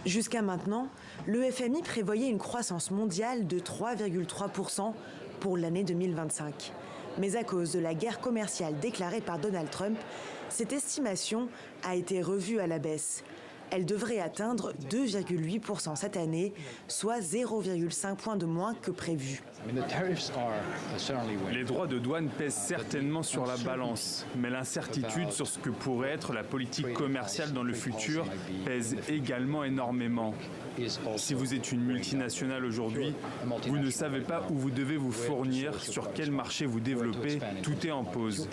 Jusqu'à maintenant, le FMI prévoyait une croissance mondiale de 3,3% pour l'année 2025. Mais à cause de la guerre commerciale déclarée par Donald Trump, cette estimation a été revue à la baisse. Elle devrait atteindre 2,8% cette année, soit 0,5 points de moins que prévu. Les droits de douane pèsent certainement sur la balance, mais l'incertitude sur ce que pourrait être la politique commerciale dans le futur pèse également énormément. Si vous êtes une multinationale aujourd'hui, vous ne savez pas où vous devez vous fournir, sur quel marché vous développer, tout est en pause.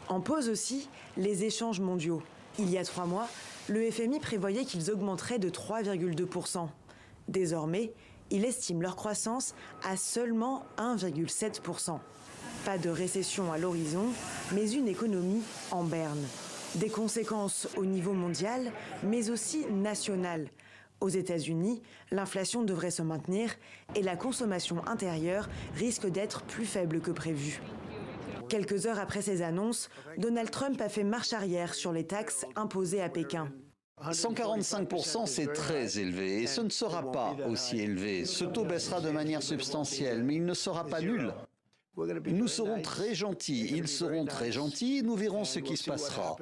En pause aussi, les échanges mondiaux. Il y a 3 mois, le FMI prévoyait qu'ils augmenteraient de 3,2%. Désormais, il estime leur croissance à seulement 1,7%. Pas de récession à l'horizon, mais une économie en berne. Des conséquences au niveau mondial, mais aussi national. Aux États-Unis, l'inflation devrait se maintenir et la consommation intérieure risque d'être plus faible que prévu. Quelques heures après ces annonces, Donald Trump a fait marche arrière sur les taxes imposées à Pékin. 145%, c'est très élevé et ce ne sera pas aussi élevé. Ce taux baissera de manière substantielle, mais il ne sera pas nul. Nous serons très gentils, ils seront très gentils, nous verrons ce qui se passera.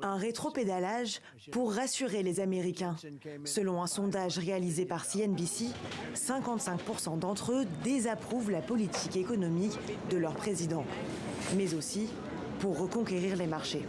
Un rétropédalage pour rassurer les Américains. Selon un sondage réalisé par CNBC, 55% d'entre eux désapprouvent la politique économique de leur président, mais aussi pour reconquérir les marchés.